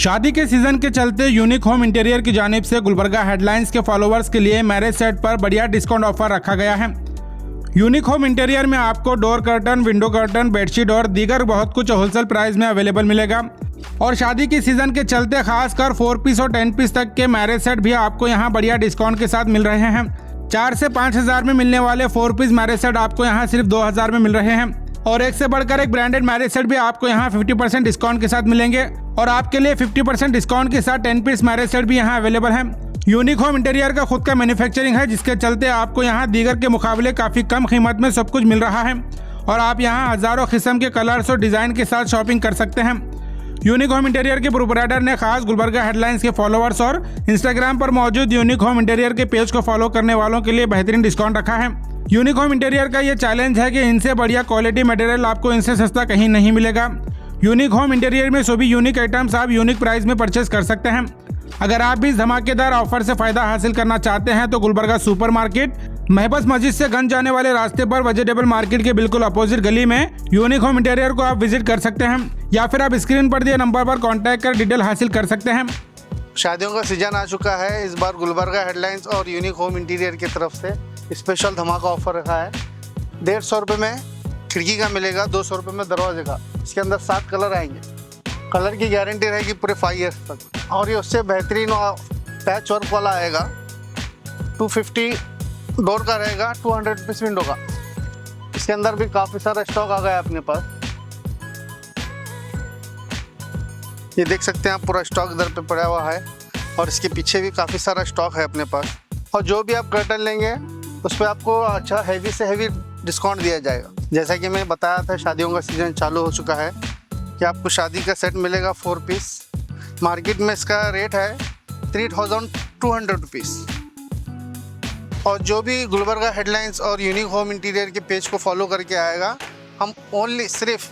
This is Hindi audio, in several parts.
शादी के सीजन के चलते यूनिक होम इंटीरियर की जानिब से गुलबर्गा हेडलाइंस के फॉलोअर्स के लिए मैरिज सेट पर बढ़िया डिस्काउंट ऑफर रखा गया है। यूनिक होम इंटीरियर में आपको door curtain, window curtain, bedsheet और दीगर बहुत कुछ होलसेल प्राइस में अवेलेबल मिलेगा। और शादी के सीजन के चलते खासकर 4 पीस और 10 पीस तक के मैरिज सेट भी आपको यहाँ बढ़िया डिस्काउंट के साथ मिल रहे हैं। 4 से 5 हज़ार में मिलने वाले 4 पीस मैरिज सेट आपको यहाँ सिर्फ 2 हज़ार में मिल रहे हैं। और एक से बढ़कर एक ब्रांडेड मैरिज सेट भी आपको यहाँ 50% डिस्काउंट के साथ मिलेंगे। और आपके लिए 50% डिस्काउंट के साथ 10 पीस मैरिज सेट भी यहाँ अवेलेबल है। यूनिक होम इंटीरियर का खुद का मैन्युफैक्चरिंग है, जिसके चलते आपको यहाँ दीगर के मुकाबले काफ़ी कम कीमत में सब कुछ मिल रहा है। और आप यहाँ हज़ारों किस्म के कलर्स और डिज़ाइन के साथ शॉपिंग कर सकते हैं। यूनिक होम इंटीरियर के प्रोपराइटर ने खास गुलबर्गा हेडलाइंस के फॉलोअर्स और इंस्टाग्राम पर मौजूद यूनिक होम इंटीरियर के पेज को फॉलो करने वालों के लिए बेहतरीन डिस्काउंट रखा है। यूनिक होम इंटीरियर का ये चैलेंज है कि इनसे बढ़िया क्वालिटी मटेरियल आपको इनसे सस्ता कहीं नहीं मिलेगा। यूनिक होम इंटीरियर में सभी यूनिक आइटम्स आप यूनिक प्राइस में परचेस कर सकते हैं। अगर आप भी इस धमाकेदार ऑफर से फायदा हासिल करना चाहते हैं तो गुलबर्गा सुपर मार्केट, महबस मस्जिद से गंज जाने वाले रास्ते पर वेजिटेबल मार्केट के बिल्कुल अपोजिट गली में यूनिक होम इंटीरियर को आप विजिट कर सकते हैं, या फिर आप स्क्रीन पर दिए नंबर पर कांटेक्ट कर डिटेल हासिल कर सकते हैं। शादियों का सीजन आ चुका है। इस बार गुलबर्गा हेडलाइंस और यूनिक होम इंटीरियर की तरफ से स्पेशल धमाका ऑफर रखा है। 150 रुपये में खिड़की का मिलेगा, 200 रुपये में दरवाजे का। इसके अंदर 7 कलर आएंगे। कलर की गारंटी रहेगी पूरे 5 ईयर्स तक। और ये उससे बेहतरीन पैच वर्क वाला आएगा। 250 डोर का रहेगा, 200 रुपीज़ विंडो का। इसके अंदर भी काफ़ी सारा स्टॉक आ गया अपने पास। ये देख सकते हैं आप, पूरा स्टॉक इधर पे पड़ा हुआ है। और इसके पीछे भी काफ़ी सारा स्टॉक है अपने पास। और जो भी आप कर्टन लेंगे उस पर आपको अच्छा हैवी से हैवी डिस्काउंट दिया जाएगा। जैसा कि मैं बताया था, शादियों का सीज़न चालू हो चुका है कि आपको शादी का सेट मिलेगा 4 पीस। मार्केट में इसका रेट है 3200 रुपीज़। और जो भी गुलबर्गा हेडलाइंस और यूनिक होम इंटीरियर के पेज को फॉलो करके आएगा, हम ओनली सिर्फ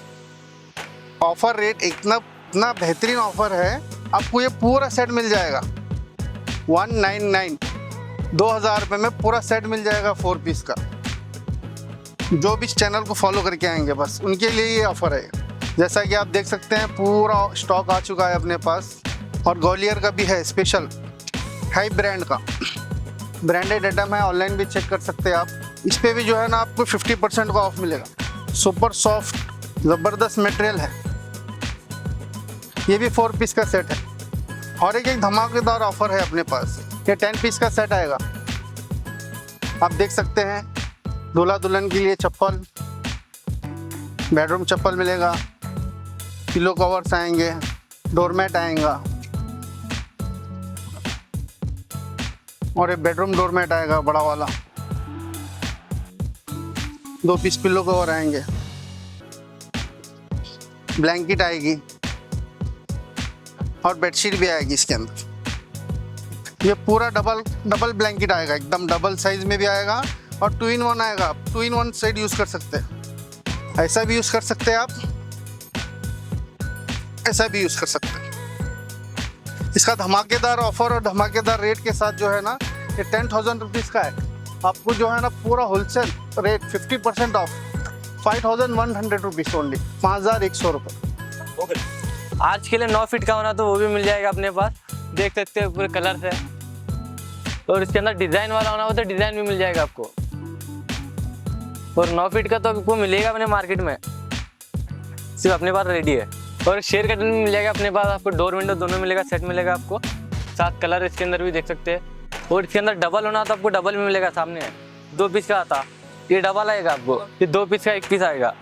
ऑफ़र रेट इतना बेहतरीन ऑफ़र है, आपको ये पूरा सेट मिल जाएगा 199 2000 रुपये में पूरा सेट मिल जाएगा 4 पीस का। जो भी चैनल को फॉलो करके आएंगे बस उनके लिए ये ऑफ़र है। जैसा कि आप देख सकते हैं, पूरा स्टॉक आ चुका है अपने पास। और ग्वालियर का भी है स्पेशल, हाई ब्रांड का ब्रांडेड आइटम है। ऑनलाइन भी चेक कर सकते हैं आप। इस पर भी जो है ना, आपको 50% का ऑफ मिलेगा। सुपर सॉफ्ट ज़बरदस्त मटेरियल है। ये भी 4 पीस का सेट है। और एक धमाकेदार ऑफर है अपने पास। ये 10 पीस का सेट आएगा। आप देख सकते हैं, दूल्हा दुल्हन के लिए चप्पल, बेडरूम चप्पल मिलेगा, पिलो कवर्स आएंगे, डोरमेट आएगा। और एक बेडरूम डोरमेट आएगा बड़ा वाला। 2 पीस पिलो कवर आएंगे, ब्लैंकेट आएगी और बेडशीट भी आएगी इसके अंदर। ये पूरा डबल ब्लैंकेट आएगा, एकदम डबल साइज में भी आएगा। और 2 in 1 आएगा। आप 2 in 1 सेट यूज़ कर सकते हैं। ऐसा भी यूज़ कर सकते हैं आप, ऐसा भी यूज़ कर सकते हैं। इसका धमाकेदार ऑफर और धमाकेदार रेट के साथ जो है ना, ये 10,000 रुपीज़ का है। आपको जो है ना, पूरा wholesale rate 50% of 5100 rupees only, 5100 रुपये। आज के लिए 9 फीट का होना तो वो भी मिल जाएगा अपने पास। देख सकते हैं पूरे कलर से। और इसके अंदर डिज़ाइन वाला होना हो तो डिज़ाइन भी मिल जाएगा आपको। और 9 फीट का तो आपको मिलेगा अपने मार्केट में, सिर्फ अपने पास रेडी है। और शेयर कर्टन भी मिल जाएगा अपने पास। आपको डोर विंडो दोनों मिलेगा, सेट मिलेगा आपको। 7 कलर इसके अंदर भी देख सकते हैं। और इसके अंदर डबल होना तो आपको डबल भी मिलेगा। सामने 2 पीस का आता, ये डबल आएगा आपको। ये 2 पीस का 1 पीस आएगा।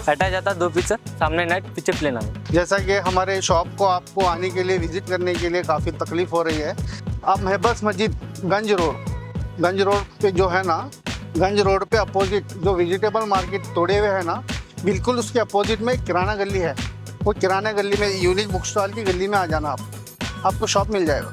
हटा जाता 2 पीस, सामने नेट पीछे प्लेन आएगा। जैसा कि हमारे शॉप को आपको आने के लिए, विजिट करने के लिए काफ़ी तकलीफ हो रही है, आप महबस मस्जिद गंज रोड पे जो है ना, गंज रोड पे अपोजिट जो वेजिटेबल मार्केट तोड़े हुए है ना, बिल्कुल उसके अपोजिट में किराना गली है। वो किराना गली में यूनिक बुक स्टॉल की गली में आ जाना, आपको शॉप मिल जाएगा।